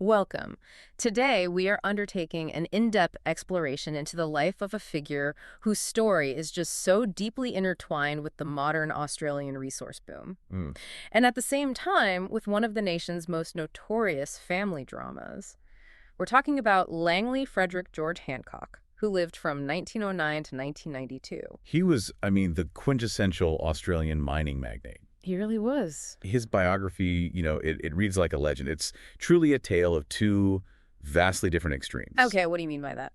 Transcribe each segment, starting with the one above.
Welcome. Today, we are undertaking an in-depth exploration into the life of a figure whose story is just so deeply intertwined with the modern Australian resource boom, Mm. and at the same time, with one of the nation's most notorious family dramas. We're talking about Langley Frederick George Hancock, who lived from 1909 to 1992. He was, the quintessential Australian mining magnate. He really was. His biography, it reads like a legend. It's truly a tale of two vastly different extremes. Okay, what do you mean by that?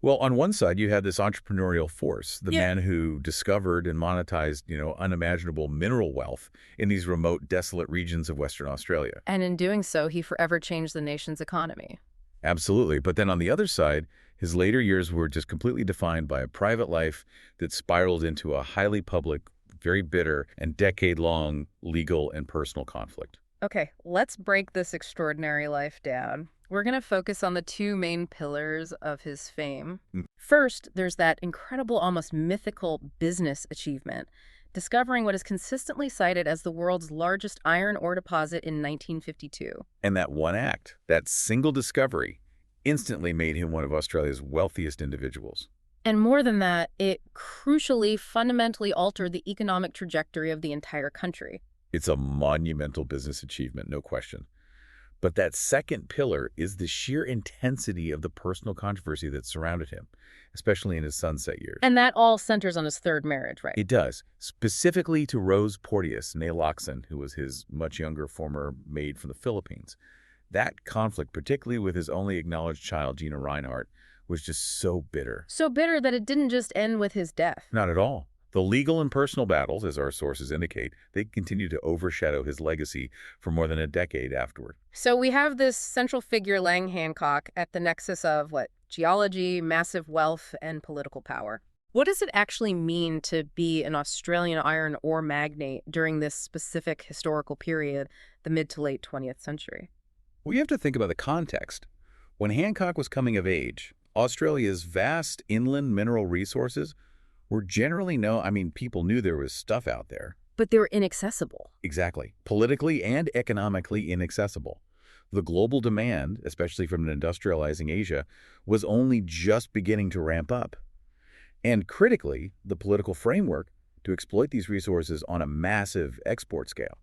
Well, on one side, you had this entrepreneurial force, the Yeah. man who discovered and monetized, unimaginable mineral wealth in these remote, desolate regions of Western Australia. And in doing so, he forever changed the nation's economy. Absolutely. But then on the other side, his later years were just completely defined by a private life that spiraled into a highly public, very bitter, and decade-long legal and personal conflict. Okay, let's break this extraordinary life down. We're going to focus on the two main pillars of his fame. Mm. First, there's that incredible, almost mythical business achievement, discovering what is consistently cited as the world's largest iron ore deposit in 1952. And that one act, that single discovery, instantly made him one of Australia's wealthiest individuals. And more than that, it crucially, fundamentally altered the economic trajectory of the entire country. It's a monumental business achievement, no question. But that second pillar is the sheer intensity of the personal controversy that surrounded him, especially in his sunset years. And that all centers on his third marriage, right? It does, specifically to Rose Porteous, née Loxon, who was his much younger former maid from the Philippines. That conflict, particularly with his only acknowledged child, Gina Reinhardt, was just so bitter. So bitter that it didn't just end with his death. Not at all. The legal and personal battles, as our sources indicate, they continue to overshadow his legacy for more than a decade afterward. So we have this central figure, Lang Hancock, at the nexus of what? Geology, massive wealth, and political power. What does it actually mean to be an Australian iron ore magnate during this specific historical period, the mid to late 20th century? Well, you have to think about the context. When Hancock was coming of age, Australia's vast inland mineral resources were generally people knew there was stuff out there. But they were inaccessible. Exactly. Politically and economically inaccessible. The global demand, especially from an industrializing Asia, was only just beginning to ramp up. And critically, the political framework to exploit these resources on a massive export scale.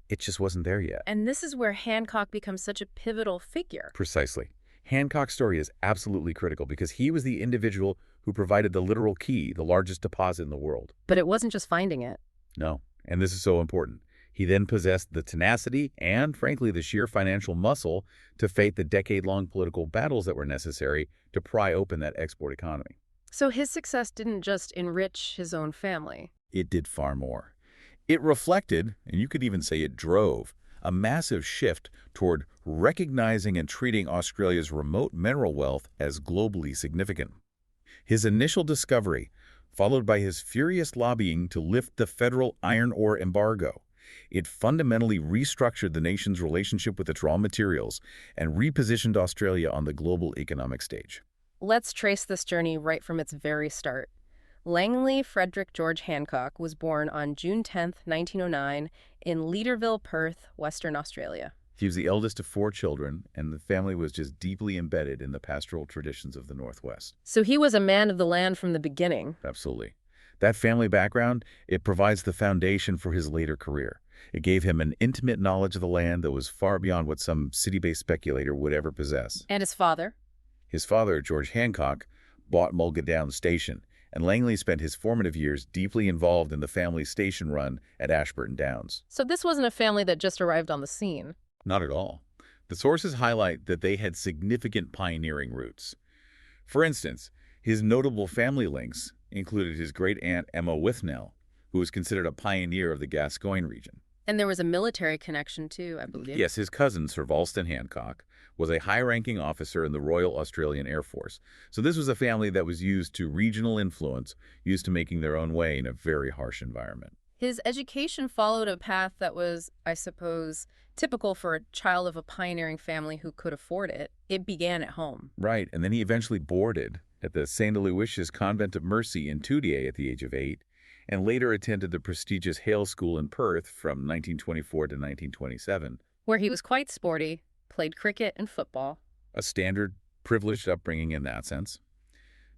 It just wasn't there yet. And this is where Hancock becomes such a pivotal figure. Precisely. Hancock's story is absolutely critical because he was the individual who provided the literal key, the largest deposit in the world. But it wasn't just finding it. No, and this is so important. He then possessed the tenacity and, frankly, the sheer financial muscle to fight the decade-long political battles that were necessary to pry open that export economy. So his success didn't just enrich his own family. It did far more. It reflected, and you could even say it drove, a massive shift toward recognizing and treating Australia's remote mineral wealth as globally significant. His initial discovery, followed by his furious lobbying to lift the federal iron ore embargo, it fundamentally restructured the nation's relationship with its raw materials and repositioned Australia on the global economic stage. Let's trace this journey right from its very start. Langley Frederick George Hancock was born on June 10, 1909, in Leederville, Perth, Western Australia. He was the eldest of 4 children, and the family was just deeply embedded in the pastoral traditions of the Northwest. So he was a man of the land from the beginning. Absolutely. That family background, it provides the foundation for his later career. It gave him an intimate knowledge of the land that was far beyond what some city-based speculator would ever possess. And his father? His father, George Hancock, bought Mulga Downs Station, and Langley spent his formative years deeply involved in the family station run at Ashburton Downs. So this wasn't a family that just arrived on the scene. Not at all. The sources highlight that they had significant pioneering roots. For instance, his notable family links included his great-aunt Emma Withnell, who was considered a pioneer of the Gascoyne region. And there was a military connection too, I believe. Yes, his cousin, Sir Valston Hancock, was a high-ranking officer in the Royal Australian Air Force. So this was a family that was used to regional influence, used to making their own way in a very harsh environment. His education followed a path that was, I suppose, typical for a child of a pioneering family who could afford it. It began at home. Right, and then he eventually boarded at the St. Aloysius Convent of Mercy in Toodyay at the age of 8, and later attended the prestigious Hale School in Perth from 1924 to 1927. Where he was quite sporty, played cricket and football. A standard, privileged upbringing in that sense.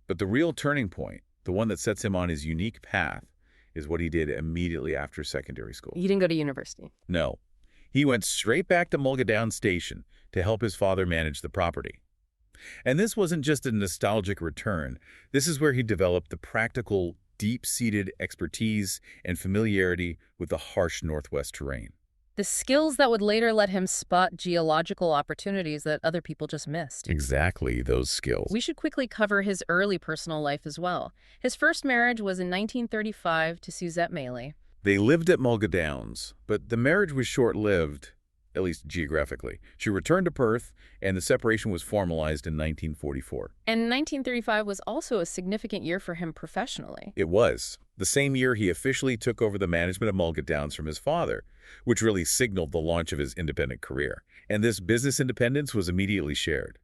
But the real turning point, the one that sets him on his unique path, is what he did immediately after secondary school. He didn't go to university. No. He went straight back to Mulgatown Station to help his father manage the property. And this wasn't just a nostalgic return. This is where he developed the practical, deep-seated expertise and familiarity with the harsh Northwest terrain. The skills that would later let him spot geological opportunities that other people just missed. Exactly, those skills. We should quickly cover his early personal life as well. His first marriage was in 1935 to Suzette Mailey. They lived at Mulgadowns, but the marriage was short-lived, at least geographically. She returned to Perth, and the separation was formalized in 1944. And 1935 was also a significant year for him professionally. It was. The same year he officially took over the management of Mulgadowns from his father, which really signaled the launch of his independent career. And this business independence was immediately shared.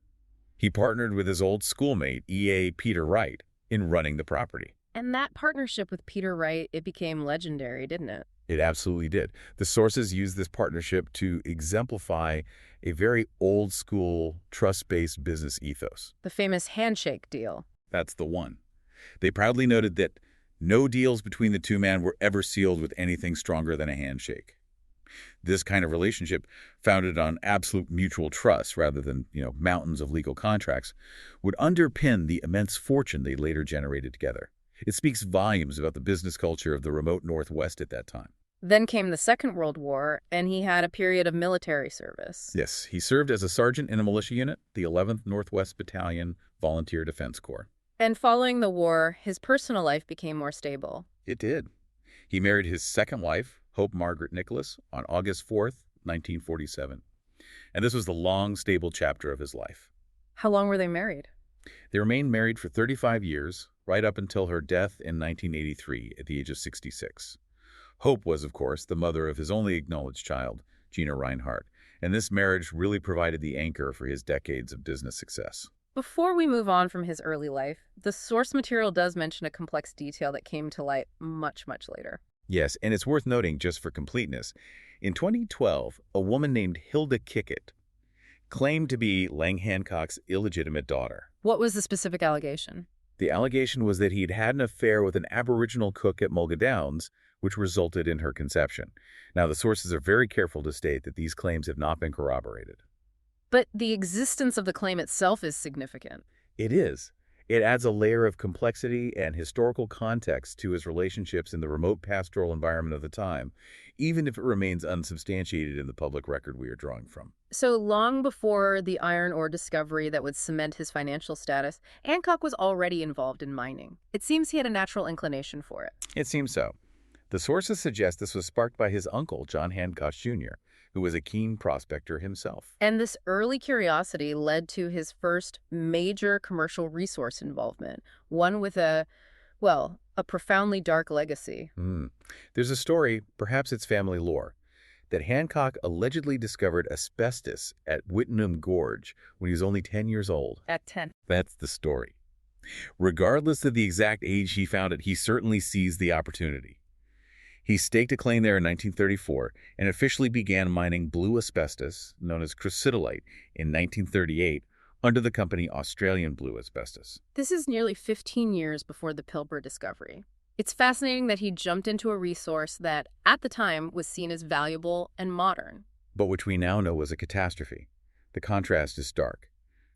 He partnered with his old schoolmate, E.A. Peter Wright, in running the property. And that partnership with Peter Wright, it became legendary, didn't it? It absolutely did. The sources used this partnership to exemplify a very old-school, trust-based business ethos. The famous handshake deal. That's the one. They proudly noted that no deals between the two men were ever sealed with anything stronger than a handshake. This kind of relationship, founded on absolute mutual trust rather than, mountains of legal contracts, would underpin the immense fortune they later generated together. It speaks volumes about the business culture of the remote Northwest at that time. Then came the Second World War, and he had a period of military service. Yes, he served as a sergeant in a militia unit, the 11th Northwest Battalion Volunteer Defense Corps. And following the war, his personal life became more stable. It did. He married his second wife, Hope Margaret Nicholas, on August 4th, 1947. And this was the long, stable chapter of his life. How long were they married? They remained married for 35 years, right up until her death in 1983 at the age of 66. Hope was, of course, the mother of his only acknowledged child, Gina Reinhardt, and this marriage really provided the anchor for his decades of business success. Before we move on from his early life, the source material does mention a complex detail that came to light much, much later. Yes, and it's worth noting, just for completeness, in 2012, a woman named Hilda Kickett claimed to be Lang Hancock's illegitimate daughter. What was the specific allegation? The allegation was that he'd had an affair with an Aboriginal cook at Mulgadowns, which resulted in her conception. Now, the sources are very careful to state that these claims have not been corroborated. But the existence of the claim itself is significant. It is. It adds a layer of complexity and historical context to his relationships in the remote pastoral environment of the time, even if it remains unsubstantiated in the public record we are drawing from. So long before the iron ore discovery that would cement his financial status, Hancock was already involved in mining. It seems he had a natural inclination for it. It seems so. The sources suggest this was sparked by his uncle, John Hancock Jr., who was a keen prospector himself. And this early curiosity led to his first major commercial resource involvement, one with a profoundly dark legacy. There's a story, perhaps it's family lore, that Hancock allegedly discovered asbestos at Whitnum Gorge when he was only 10 years old. At 10. That's the story. Regardless of the exact age he found it, he certainly seized the opportunity. He staked a claim there in 1934 and officially began mining blue asbestos, known as crucidolite, in 1938 under the company Australian Blue Asbestos. This is nearly 15 years before the Pilbara discovery. It's fascinating that he jumped into a resource that, at the time, was seen as valuable and modern. But which we now know was a catastrophe. The contrast is stark.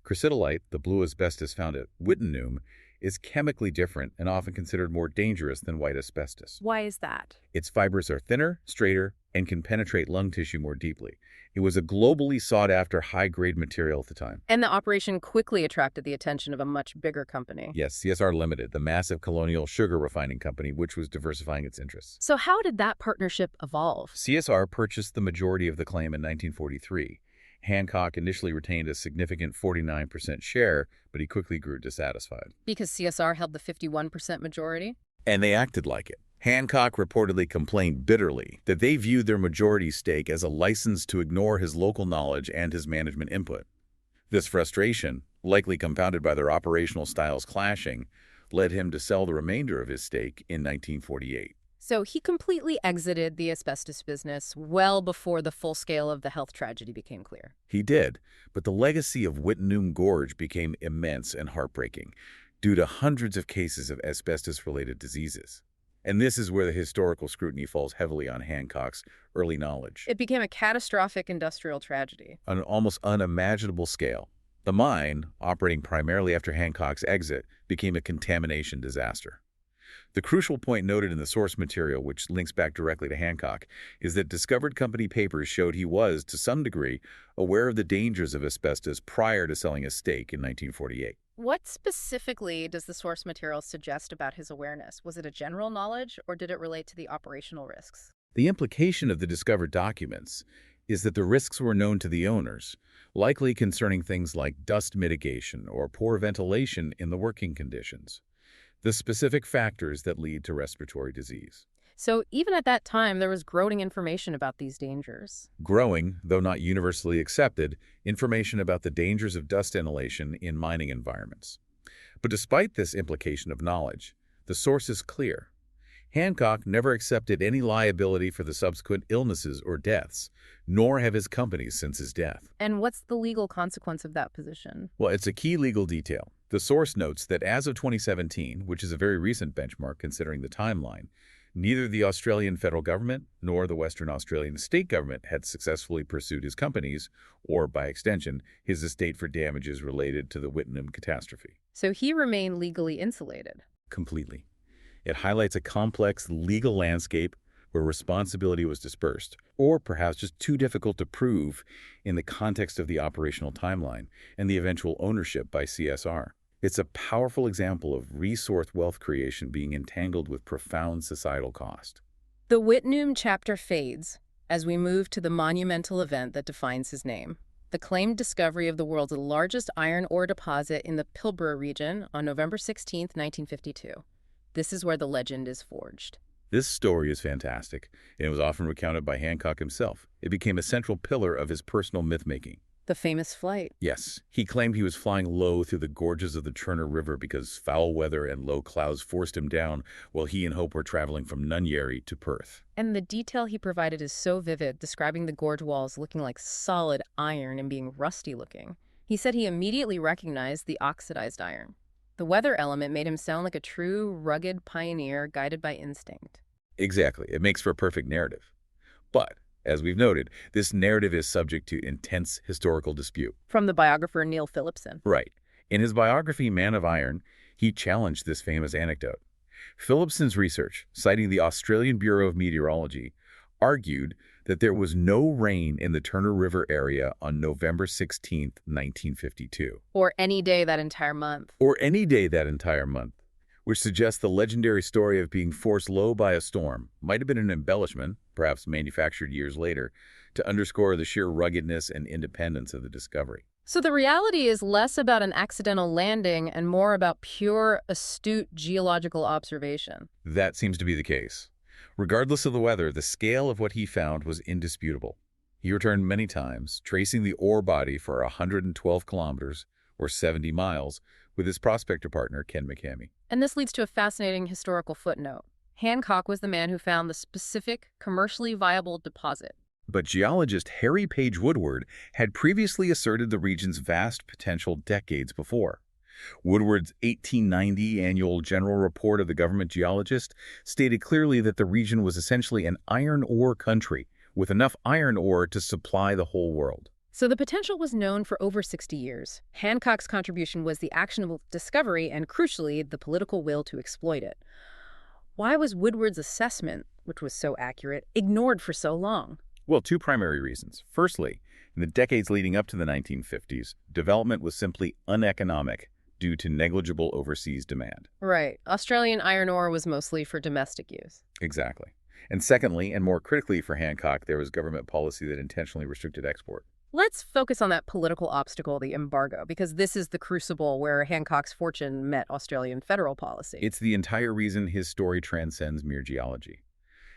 Crucidolite, the blue asbestos found at Whitnum, is chemically different and often considered more dangerous than white asbestos. Why is that? Its fibers are thinner, straighter, and can penetrate lung tissue more deeply. It was a globally sought-after high-grade material at the time. And the operation quickly attracted the attention of a much bigger company. Yes, CSR Limited, the massive colonial sugar refining company, which was diversifying its interests. So how did that partnership evolve? CSR purchased the majority of the claim in 1943. Hancock initially retained a significant 49% share, but he quickly grew dissatisfied. Because CSR held the 51% majority? And they acted like it. Hancock reportedly complained bitterly that they viewed their majority stake as a license to ignore his local knowledge and his management input. This frustration, likely compounded by their operational styles clashing, led him to sell the remainder of his stake in 1948. So he completely exited the asbestos business well before the full scale of the health tragedy became clear. He did, but the legacy of Whitnum Gorge became immense and heartbreaking due to hundreds of cases of asbestos-related diseases. And this is where the historical scrutiny falls heavily on Hancock's early knowledge. It became a catastrophic industrial tragedy. On an almost unimaginable scale, the mine, operating primarily after Hancock's exit, became a contamination disaster. The crucial point noted in the source material, which links back directly to Hancock, is that discovered company papers showed he was, to some degree, aware of the dangers of asbestos prior to selling his stake in 1948. What specifically does the source material suggest about his awareness? Was it a general knowledge, or did it relate to the operational risks? The implication of the discovered documents is that the risks were known to the owners, likely concerning things like dust mitigation or poor ventilation in the working conditions, the specific factors that lead to respiratory disease. So even at that time, there was growing information about these dangers. Growing, though not universally accepted, information about the dangers of dust inhalation in mining environments. But despite this implication of knowledge, the source is clear. Hancock never accepted any liability for the subsequent illnesses or deaths, nor have his companies since his death. And what's the legal consequence of that position? Well, it's a key legal detail. The source notes that as of 2017, which is a very recent benchmark considering the timeline, neither the Australian federal government nor the Western Australian state government had successfully pursued his companies, or by extension, his estate for damages related to the Whitnum catastrophe. So he remained legally insulated. Completely. It highlights a complex legal landscape where responsibility was dispersed, or perhaps just too difficult to prove in the context of the operational timeline and the eventual ownership by CSR. It's a powerful example of resource wealth creation being entangled with profound societal cost. The Whitnum chapter fades as we move to the monumental event that defines his name, the claimed discovery of the world's largest iron ore deposit in the Pilbara region on November 16, 1952. This is where the legend is forged. This story is fantastic, and it was often recounted by Hancock himself. It became a central pillar of his personal myth-making. The famous flight. Yes, he claimed he was flying low through the gorges of the Turner River because foul weather and low clouds forced him down while he and Hope were traveling from Nunyerry to Perth. And the detail he provided is so vivid, describing the gorge walls looking like solid iron and being rusty looking. He said he immediately recognized the oxidized iron. The weather element made him sound like a true, rugged pioneer guided by instinct. Exactly. It makes for a perfect narrative. But, as we've noted, this narrative is subject to intense historical dispute. From the biographer Neil Phillipson. Right. In his biography, Man of Iron, he challenged this famous anecdote. Phillipson's research, citing the Australian Bureau of Meteorology, argued that there was no rain in the Turner River area on November 16, 1952. Or any day that entire month. Or any day that entire month, which suggests the legendary story of being forced low by a storm might have been an embellishment, perhaps manufactured years later, to underscore the sheer ruggedness and independence of the discovery. So the reality is less about an accidental landing and more about pure, astute geological observation. That seems to be the case. Regardless of the weather, the scale of what he found was indisputable. He returned many times, tracing the ore body for 112 kilometers, or 70 miles, with his prospector partner, Ken McCamey. And this leads to a fascinating historical footnote. Hancock was the man who found the specific, commercially viable deposit. But geologist Harry Page Woodward had previously asserted the region's vast potential decades before. Woodward's 1890 annual General Report of the Government Geologist stated clearly that the region was essentially an iron ore country, with enough iron ore to supply the whole world. So the potential was known for over 60 years. Hancock's contribution was the actionable discovery and, crucially, the political will to exploit it. Why was Woodward's assessment, which was so accurate, ignored for so long? Well, two primary reasons. Firstly, in the decades leading up to the 1950s, development was simply uneconomic due to negligible overseas demand. Right. Australian iron ore was mostly for domestic use. Exactly. And secondly, and more critically for Hancock, there was government policy that intentionally restricted export. Let's focus on that political obstacle, the embargo, because this is the crucible where Hancock's fortune met Australian federal policy. It's the entire reason his story transcends mere geology.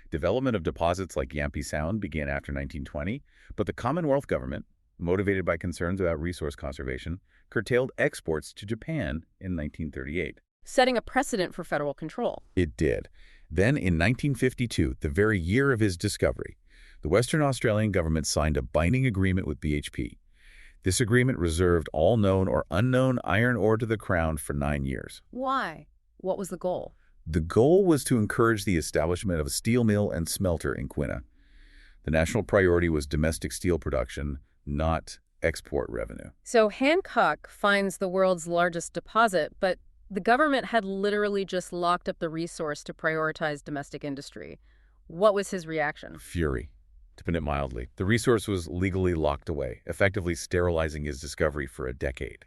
Development of deposits like Yampi Sound began after 1920, but the Commonwealth government, motivated by concerns about resource conservation, curtailed exports to Japan in 1938. Setting a precedent for federal control. It did. Then, in 1952, the very year of his discovery, the Western Australian government signed a binding agreement with BHP. This agreement reserved all known or unknown iron ore to the Crown for 9 years. Why? What was the goal? The goal was to encourage the establishment of a steel mill and smelter in Quina. The national priority was domestic steel production, not export revenue. So Hancock finds the world's largest deposit, but the government had literally just locked up the resource to prioritize domestic industry. What was his reaction? Fury, to put it mildly. The resource was legally locked away, effectively sterilizing his discovery for a decade.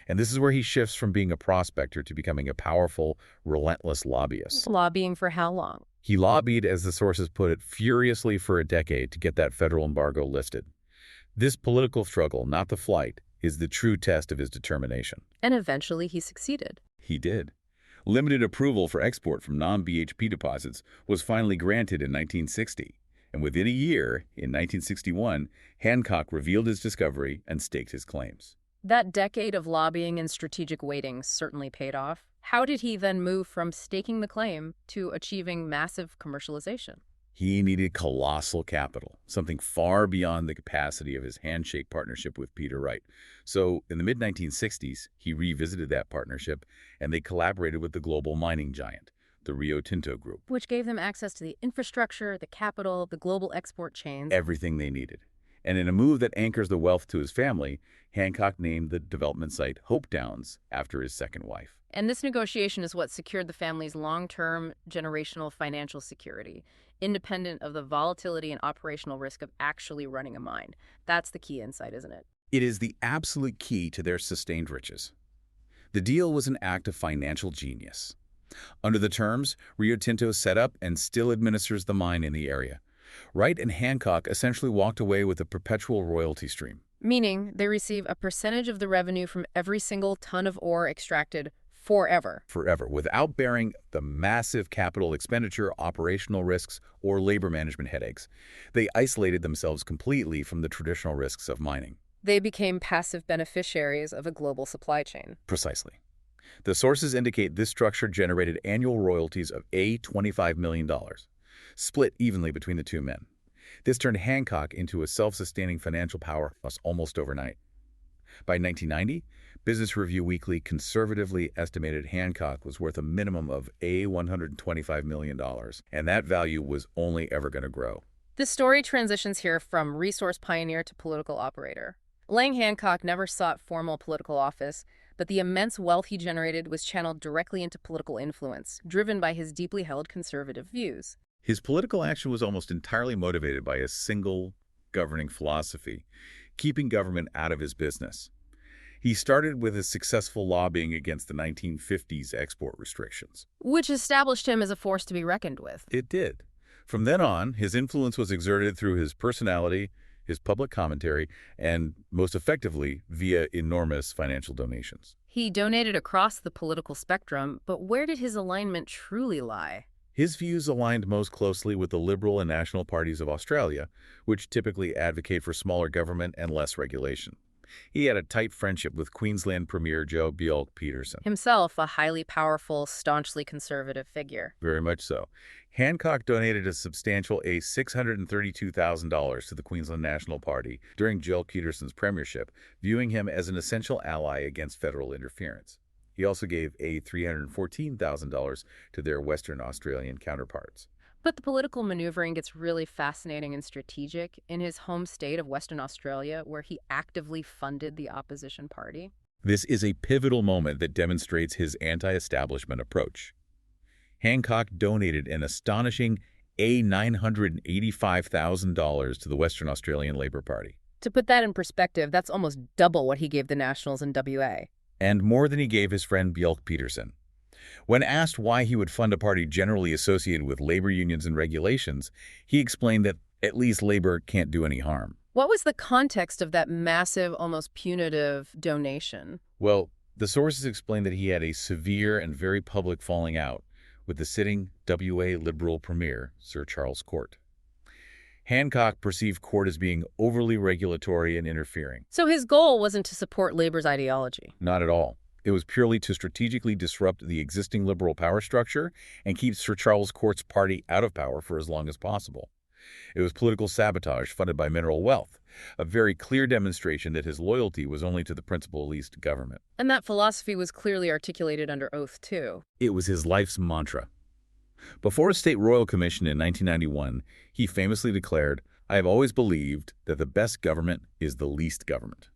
And this is where he shifts from being a prospector to becoming a powerful, relentless lobbyist. Lobbying for how long? He lobbied, as the sources put it, furiously for a decade to get that federal embargo lifted. This political struggle, not the flight, is the true test of his determination. And eventually he succeeded. He did. Limited approval for export from non-BHP deposits was finally granted in 1960. And within a year, in 1961, Hancock revealed his discovery and staked his claims. That decade of lobbying and strategic waiting certainly paid off. How did he then move from staking the claim to achieving massive commercialization? He needed colossal capital, something far beyond the capacity of his handshake partnership with Peter Wright. So in the mid-1960s, he revisited that partnership, and they collaborated with the global mining giant, the Rio Tinto Group. Which gave them access to the infrastructure, the capital, the global export chains. Everything they needed. And in a move that anchors the wealth to his family, Hancock named the development site Hope Downs after his second wife. And this negotiation is what secured the family's long-term generational financial security, independent of the volatility and operational risk of actually running a mine. That's the key insight, isn't it? It is the absolute key to their sustained riches. The deal was an act of financial genius. Under the terms, Rio Tinto set up and still administers the mine in the area. Wright and Hancock essentially walked away with a perpetual royalty stream. Meaning they receive a percentage of the revenue from every single ton of ore extracted forever. Forever, without bearing the massive capital expenditure, operational risks, or labor management headaches. They isolated themselves completely from the traditional risks of mining. They became passive beneficiaries of a global supply chain. Precisely. The sources indicate this structure generated annual royalties of $25 million, split evenly between the two men. This turned Hancock into a self-sustaining financial powerhouse almost overnight. By 1990, Business Review Weekly conservatively estimated Hancock was worth a minimum of $125 million, and that value was only ever going to grow. The story transitions here from resource pioneer to political operator. Lang Hancock never sought formal political office, but the immense wealth he generated was channeled directly into political influence, driven by his deeply held conservative views. His political action was almost entirely motivated by a single governing philosophy, keeping government out of his business. He started with his successful lobbying against the 1950s export restrictions. Which established him as a force to be reckoned with. It did. From then on, his influence was exerted through his personality, his public commentary, and, most effectively, via enormous financial donations. He donated across the political spectrum, but where did his alignment truly lie? His views aligned most closely with the Liberal and National parties of Australia, which typically advocate for smaller government and less regulation. He had a tight friendship with Queensland Premier Joe Bjelke-Petersen. Himself a highly powerful, staunchly conservative figure. Very much so. Hancock donated a substantial $632,000 to the Queensland National Party during Bjelke-Petersen's premiership, viewing him as an essential ally against federal interference. He also gave $314,000 to their Western Australian counterparts. But the political maneuvering gets really fascinating and strategic in his home state of Western Australia, where he actively funded the opposition party. This is a pivotal moment that demonstrates his anti-establishment approach. Hancock donated an astonishing $985,000 to the Western Australian Labor Party. To put that in perspective, that's almost double what he gave the Nationals in WA. And more than he gave his friend Bjelke-Petersen. When asked why he would fund a party generally associated with labor unions and regulations, he explained that at least labor can't do any harm. What was the context of that massive, almost punitive donation? Well, the sources explained that he had a severe and very public falling out with the sitting WA Liberal Premier, Sir Charles Court. Hancock perceived Court as being overly regulatory and interfering. So his goal wasn't to support labor's ideology. Not at all. It was purely to strategically disrupt the existing liberal power structure and keep Sir Charles Court's party out of power for as long as possible. It was political sabotage funded by mineral wealth, a very clear demonstration that his loyalty was only to the principle-least government. And that philosophy was clearly articulated under oath, too. It was his life's mantra. Before a state royal commission in 1991, he famously declared, "I have always believed that the best government is the least government."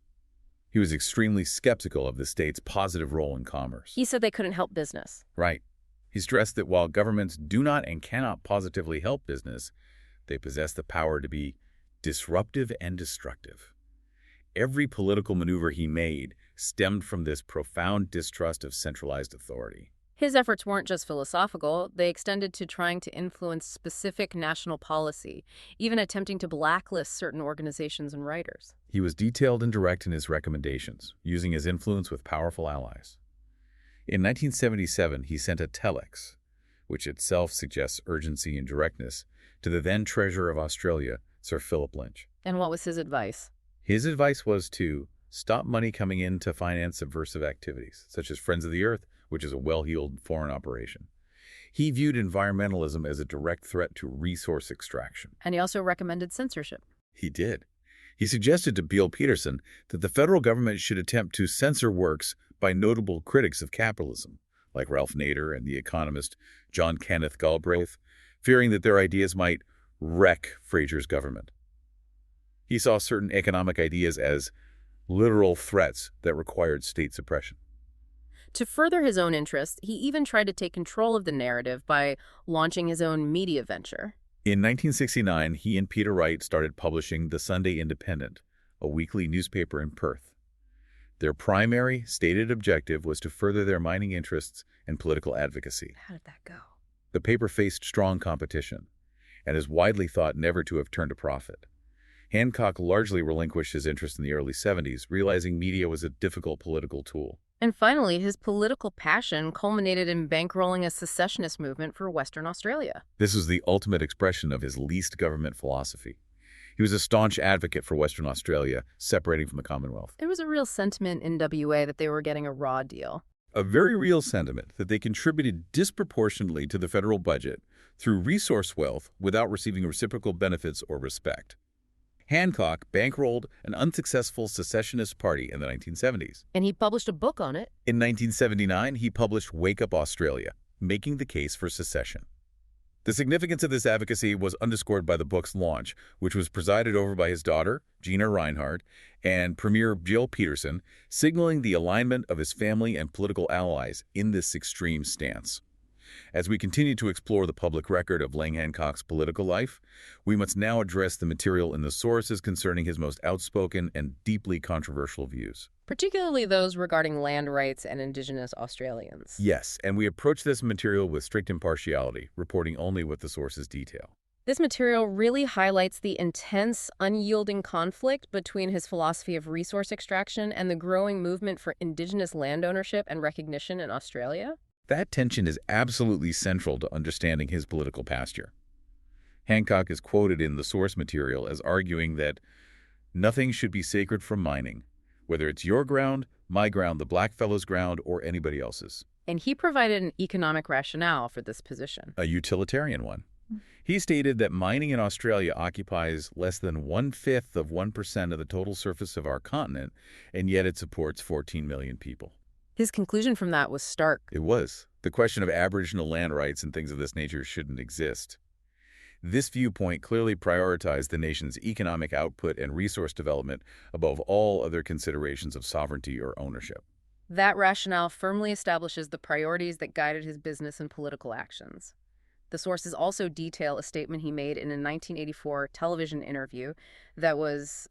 He was extremely skeptical of the state's positive role in commerce. He said they couldn't help business. Right. He stressed that while governments do not and cannot positively help business, they possess the power to be disruptive and destructive. Every political maneuver he made stemmed from this profound distrust of centralized authority. His efforts weren't just philosophical, they extended to trying to influence specific national policy, even attempting to blacklist certain organizations and writers. He was detailed and direct in his recommendations, using his influence with powerful allies. In 1977, he sent a telex, which itself suggests urgency and directness, to the then Treasurer of Australia, Sir Philip Lynch. And what was his advice? His advice was to stop money coming in to finance subversive activities, such as Friends of the Earth, which is a well-heeled foreign operation. He viewed environmentalism as a direct threat to resource extraction. And he also recommended censorship. He did. He suggested to Bill Peterson that the federal government should attempt to censor works by notable critics of capitalism, like Ralph Nader and the economist John Kenneth Galbraith, fearing that their ideas might wreck Fraser's government. He saw certain economic ideas as literal threats that required state suppression. To further his own interests, he even tried to take control of the narrative by launching his own media venture. In 1969, he and Peter Wright started publishing The Sunday Independent, a weekly newspaper in Perth. Their primary, stated objective was to further their mining interests and political advocacy. How did that go? The paper faced strong competition and is widely thought never to have turned a profit. Hancock largely relinquished his interest in the early 70s, realizing media was a difficult political tool. And finally, his political passion culminated in bankrolling a secessionist movement for Western Australia. This was the ultimate expression of his least government philosophy. He was a staunch advocate for Western Australia, separating from the Commonwealth. There was a real sentiment in WA that they were getting a raw deal. A very real sentiment that they contributed disproportionately to the federal budget through resource wealth without receiving reciprocal benefits or respect. Hancock bankrolled an unsuccessful secessionist party in the 1970s. And he published a book on it. In 1979, he published Wake Up Australia, making the case for secession. The significance of this advocacy was underscored by the book's launch, which was presided over by his daughter, Gina Reinhardt, and Premier Jill Peterson, signaling the alignment of his family and political allies in this extreme stance. As we continue to explore the public record of Lang Hancock's political life, we must now address the material in the sources concerning his most outspoken and deeply controversial views. Particularly those regarding land rights and Indigenous Australians. Yes, and we approach this material with strict impartiality, reporting only what the sources detail. This material really highlights the intense, unyielding conflict between his philosophy of resource extraction and the growing movement for Indigenous land ownership and recognition in Australia. That tension is absolutely central to understanding his political posture. Hancock is quoted in the source material as arguing that nothing should be sacred from mining, whether it's your ground, my ground, the blackfellow's ground, or anybody else's. And he provided an economic rationale for this position. A utilitarian one. He stated that mining in Australia occupies less than 1/5 of 1% of the total surface of our continent, and yet it supports 14 million people. His conclusion from that was stark. It was. The question of Aboriginal land rights and things of this nature shouldn't exist. This viewpoint clearly prioritized the nation's economic output and resource development above all other considerations of sovereignty or ownership. That rationale firmly establishes the priorities that guided his business and political actions. The sources also detail a statement he made in a 1984 television interview that was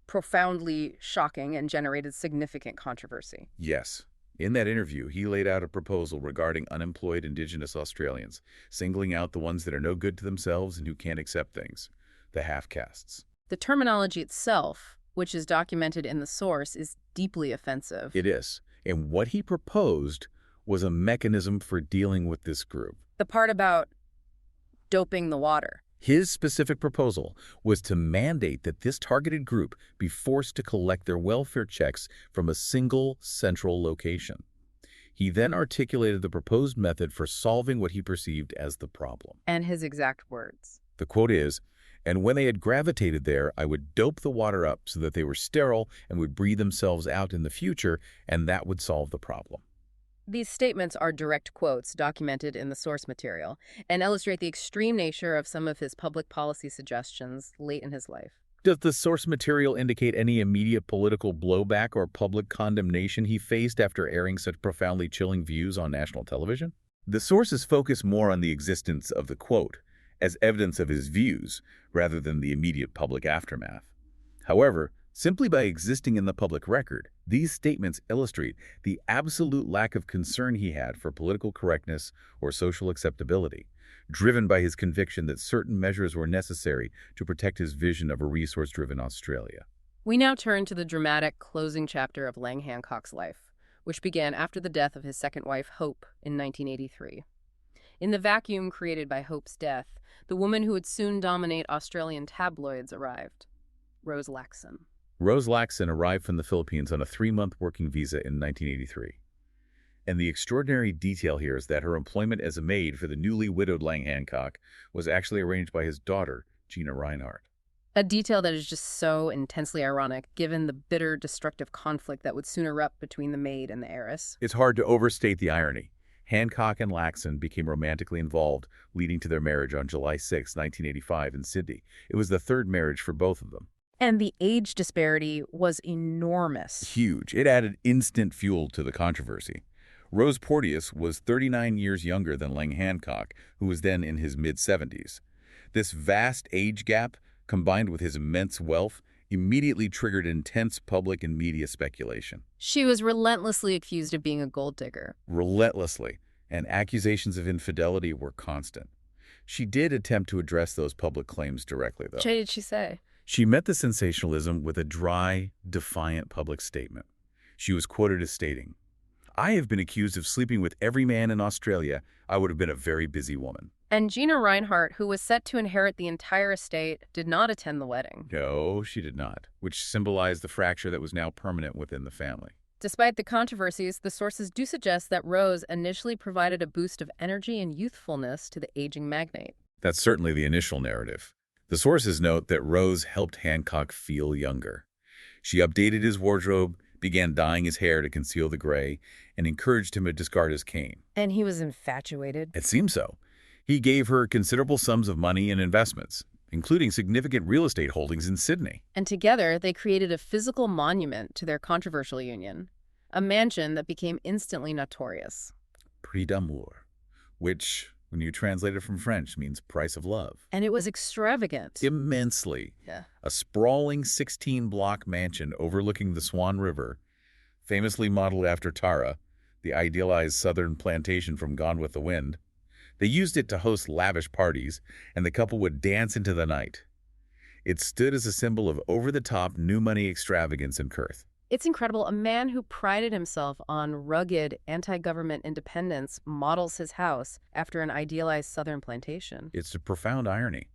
profoundly shocking and generated significant controversy. Yes. In that interview, he laid out a proposal regarding unemployed Indigenous Australians, singling out the ones that are no good to themselves and who can't accept things, the half-castes. The terminology itself, which is documented in the source, is deeply offensive. It is. And what he proposed was a mechanism for dealing with this group. The part about doping the water. His specific proposal was to mandate that this targeted group be forced to collect their welfare checks from a single central location. He then articulated the proposed method for solving what he perceived as the problem. And his exact words. The quote is, "And when they had gravitated there, I would dope the water up so that they were sterile and would breathe themselves out in the future, and that would solve the problem." These statements are direct quotes documented in the source material and illustrate the extreme nature of some of his public policy suggestions late in his life. Does the source material indicate any immediate political blowback or public condemnation he faced after airing such profoundly chilling views on national television? The sources focus more on the existence of the quote as evidence of his views rather than the immediate public aftermath. However, simply by existing in the public record, these statements illustrate the absolute lack of concern he had for political correctness or social acceptability, driven by his conviction that certain measures were necessary to protect his vision of a resource-driven Australia. We now turn to the dramatic closing chapter of Lang Hancock's life, which began after the death of his second wife, Hope, in 1983. In the vacuum created by Hope's death, the woman who would soon dominate Australian tabloids arrived, Rose Laxon. Rose Laxon arrived from the Philippines on a 3-month working visa in 1983. And the extraordinary detail here is that her employment as a maid for the newly widowed Lang Hancock was actually arranged by his daughter, Gina Reinhardt. A detail that is just so intensely ironic, given the bitter, destructive conflict that would soon erupt between the maid and the heiress. It's hard to overstate the irony. Hancock and Laxon became romantically involved, leading to their marriage on July 6, 1985 in Sydney. It was the third marriage for both of them. And the age disparity was enormous. Huge. It added instant fuel to the controversy. Rose Porteous was 39 years younger than Lang Hancock, who was then in his mid-70s. This vast age gap, combined with his immense wealth, immediately triggered intense public and media speculation. She was relentlessly accused of being a gold digger. Relentlessly, and accusations of infidelity were constant. She did attempt to address those public claims directly, though. What did she say? She met the sensationalism with a dry, defiant public statement. She was quoted as stating, "I have been accused of sleeping with every man in Australia. I would have been a very busy woman." And Gina Reinhardt, who was set to inherit the entire estate, did not attend the wedding. No, she did not, which symbolized the fracture that was now permanent within the family. Despite the controversies, the sources do suggest that Rose initially provided a boost of energy and youthfulness to the aging magnate. That's certainly the initial narrative. The sources note that Rose helped Hancock feel younger. She updated his wardrobe, began dyeing his hair to conceal the gray, and encouraged him to discard his cane. And he was infatuated. It seems so. He gave her considerable sums of money and investments, including significant real estate holdings in Sydney. And together, they created a physical monument to their controversial union, a mansion that became instantly notorious. Prix d'amour, which, when you translate it from French, means price of love. And it was extravagant. Immensely. Yeah. A sprawling 16-block mansion overlooking the Swan River, famously modeled after Tara, the idealized southern plantation from Gone with the Wind. They used it to host lavish parties, and the couple would dance into the night. It stood as a symbol of over-the-top new money extravagance and girth. It's incredible. A man who prided himself on rugged, anti-government independence models his house after an idealized southern plantation. It's a profound irony.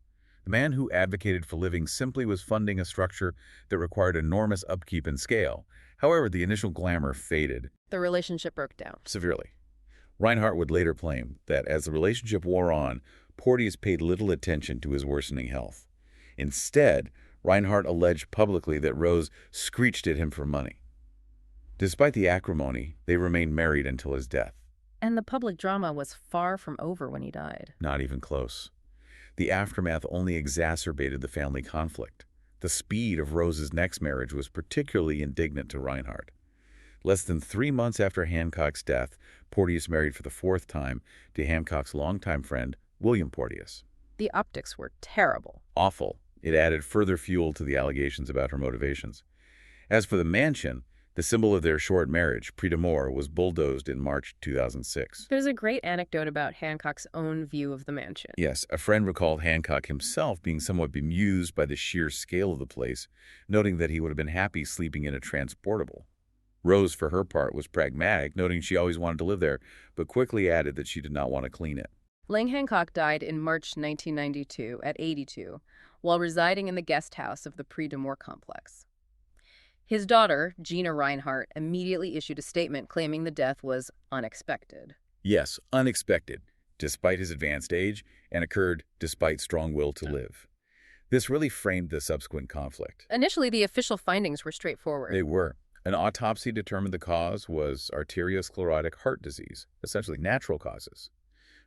The man who advocated for living simply was funding a structure that required enormous upkeep and scale. However, the initial glamour faded. The relationship broke down. Severely. Reinhardt would later claim that as the relationship wore on, Porteous paid little attention to his worsening health. Instead, Reinhardt alleged publicly that Rose screeched at him for money. Despite the acrimony, they remained married until his death. And the public drama was far from over when he died. Not even close. The aftermath only exacerbated the family conflict. The speed of Rose's next marriage was particularly indignant to Reinhardt. Less than 3 months after Hancock's death, Porteous married for the 4th time to Hancock's longtime friend, William Porteous. The optics were terrible. Awful. It added further fuel to the allegations about her motivations. As for the mansion, the symbol of their short marriage, Prix d'Amour, was bulldozed in March 2006. There's a great anecdote about Hancock's own view of the mansion. Yes, a friend recalled Hancock himself being somewhat bemused by the sheer scale of the place, noting that he would have been happy sleeping in a transportable. Rose, for her part, was pragmatic, noting she always wanted to live there, but quickly added that she did not want to clean it. Lang Hancock died in March 1992 at 82 while residing in the guest house of the Prix de Mort complex. His daughter, Gina Reinhardt, immediately issued a statement claiming the death was unexpected. Yes, unexpected, despite his advanced age, and occurred despite strong will to live. This really framed the subsequent conflict. Initially, the official findings were straightforward. They were. An autopsy determined the cause was arteriosclerotic heart disease, essentially natural causes.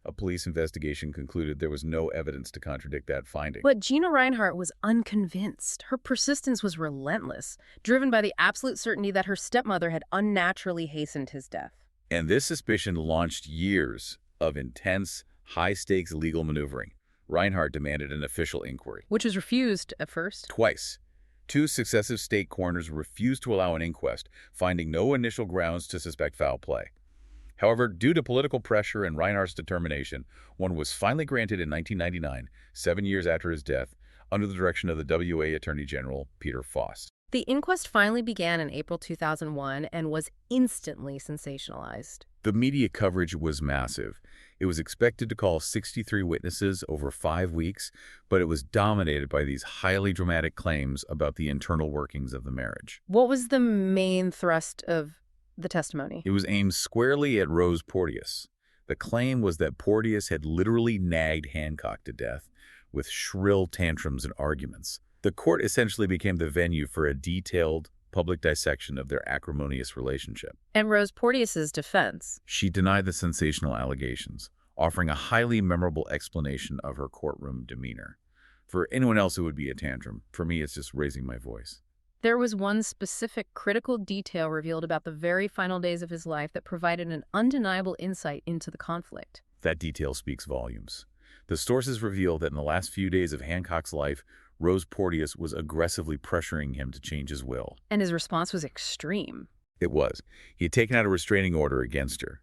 A police investigation concluded there was no evidence to contradict that finding. But Gina Reinhardt was unconvinced. Her persistence was relentless, driven by the absolute certainty that her stepmother had unnaturally hastened his death. And this suspicion launched years of intense, high-stakes legal maneuvering. Reinhardt demanded an official inquiry. Which was refused at first. Twice. Two successive state coroners refused to allow an inquest, finding no initial grounds to suspect foul play. However, due to political pressure and Reinhardt's determination, one was finally granted in 1999, 7 years after his death, under the direction of the WA Attorney General, Peter Foss. The inquest finally began in April 2001 and was instantly sensationalized. The media coverage was massive. It was expected to call 63 witnesses over 5 weeks, but it was dominated by these highly dramatic claims about the internal workings of the marriage. What was the main thrust of the testimony? It was aimed squarely at Rose Porteous. The claim was that Porteous had literally nagged Hancock to death with shrill tantrums and arguments. The court essentially became the venue for a detailed public dissection of their acrimonious relationship. And Rose Porteous's defense? She denied the sensational allegations, offering a highly memorable explanation of her courtroom demeanor. For anyone else, it would be a tantrum. For me, it's just raising my voice. There was one specific critical detail revealed about the very final days of his life that provided an undeniable insight into the conflict. That detail speaks volumes. The sources reveal that in the last few days of Hancock's life, Rose Porteous was aggressively pressuring him to change his will. And his response was extreme. It was. He had taken out a restraining order against her.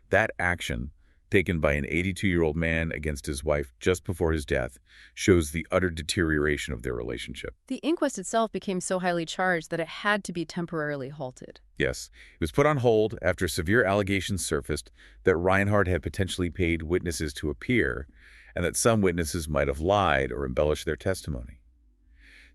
That action, taken by an 82-year-old man against his wife just before his death, shows the utter deterioration of their relationship. The inquest itself became so highly charged that it had to be temporarily halted. Yes, it was put on hold after severe allegations surfaced that Reinhardt had potentially paid witnesses to appear and that some witnesses might have lied or embellished their testimony.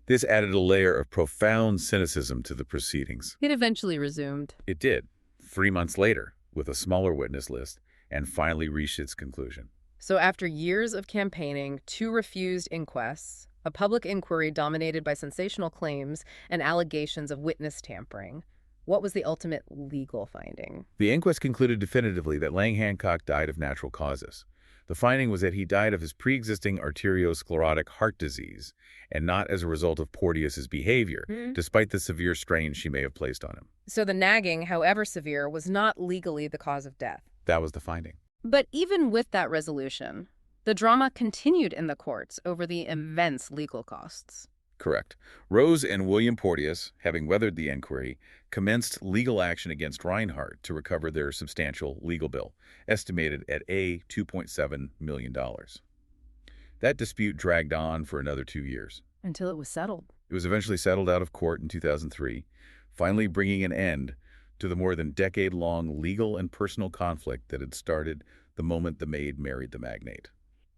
This added a layer of profound cynicism to the proceedings. It eventually resumed. It did, 3 months later, with a smaller witness list, and finally reached its conclusion. So after years of campaigning, 2 refused inquests, a public inquiry dominated by sensational claims and allegations of witness tampering, what was the ultimate legal finding? The inquest concluded definitively that Lang Hancock died of natural causes. The finding was that he died of his pre-existing arteriosclerotic heart disease and not as a result of Porteous's behavior, despite the severe strain she may have placed on him. So the nagging, however severe, was not legally the cause of death. That was the finding. But even with that resolution, the drama continued in the courts over the immense legal costs. Correct. Rose and William Porteous, having weathered the inquiry, commenced legal action against Reinhardt to recover their substantial legal bill, estimated at $2.7 million. That dispute dragged on for another 2 years. Until it was settled. It was eventually settled out of court in 2003, finally bringing an end to the more than decade-long legal and personal conflict that had started the moment the maid married the magnate.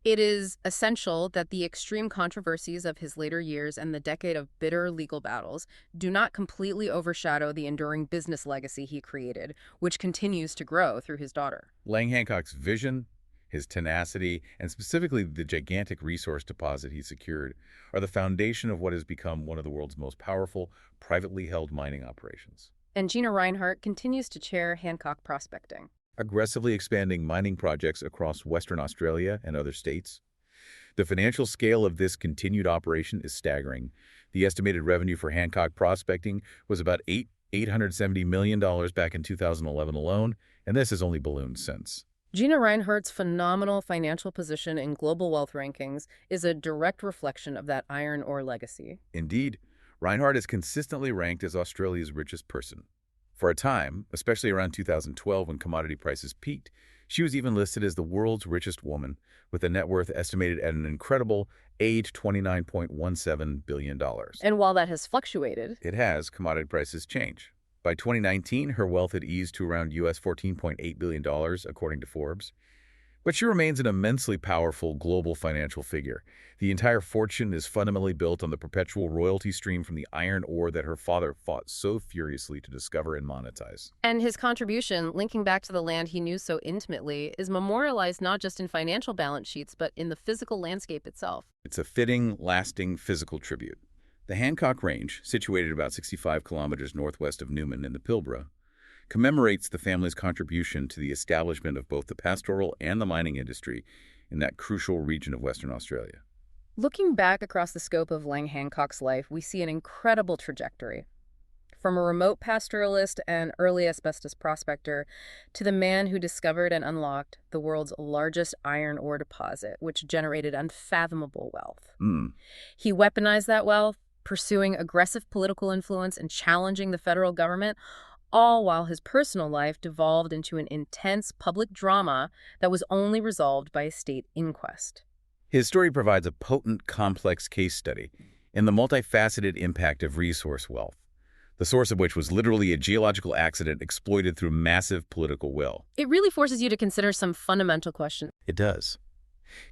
It is essential that the extreme controversies of his later years and the decade of bitter legal battles do not completely overshadow the enduring business legacy he created, which continues to grow through his daughter. Lang Hancock's vision, his tenacity, and specifically the gigantic resource deposit he secured are the foundation of what has become one of the world's most powerful, privately held mining operations. And Gina Reinhardt continues to chair Hancock Prospecting, aggressively expanding mining projects across Western Australia and other states. The financial scale of this continued operation is staggering. The estimated revenue for Hancock Prospecting was about $870 million back in 2011 alone, and this has only ballooned since. Gina Reinhardt's phenomenal financial position in global wealth rankings is a direct reflection of that iron ore legacy. Indeed, Reinhardt is consistently ranked as Australia's richest person. For a time, especially around 2012 when commodity prices peaked, she was even listed as the world's richest woman, with a net worth estimated at an incredible $29.17 billion. And while that has fluctuated, it has, commodity prices change. By 2019, her wealth had eased to around US $14.8 billion, according to Forbes. But she remains an immensely powerful global financial figure. The entire fortune is fundamentally built on the perpetual royalty stream from the iron ore that her father fought so furiously to discover and monetize. And his contribution, linking back to the land he knew so intimately, is memorialized not just in financial balance sheets, but in the physical landscape itself. It's a fitting, lasting physical tribute. The Hancock Range, situated about 65 kilometers northwest of Newman in the Pilbara, commemorates the family's contribution to the establishment of both the pastoral and the mining industry in that crucial region of Western Australia. Looking back across the scope of Lang Hancock's life, we see an incredible trajectory. From a remote pastoralist and early asbestos prospector to the man who discovered and unlocked the world's largest iron ore deposit, which generated unfathomable wealth. Hmm. He weaponized that wealth, pursuing aggressive political influence and challenging the federal government, all while his personal life devolved into an intense public drama that was only resolved by a state inquest. His story provides a potent, complex case study in the multifaceted impact of resource wealth, the source of which was literally a geological accident exploited through massive political will. It really forces you to consider some fundamental questions. It does.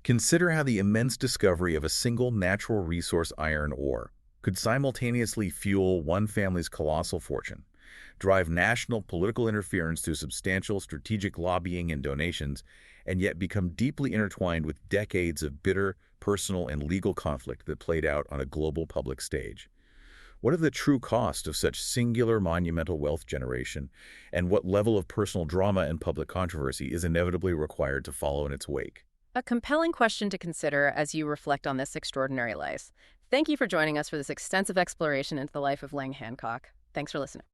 Consider how the immense discovery of a single natural resource iron ore could simultaneously fuel one family's colossal fortune, drive national political interference through substantial strategic lobbying and donations, and yet become deeply intertwined with decades of bitter, personal, and legal conflict that played out on a global public stage. What are the true costs of such singular monumental wealth generation, and what level of personal drama and public controversy is inevitably required to follow in its wake? A compelling question to consider as you reflect on this extraordinary life. Thank you for joining us for this extensive exploration into the life of Lang Hancock. Thanks for listening.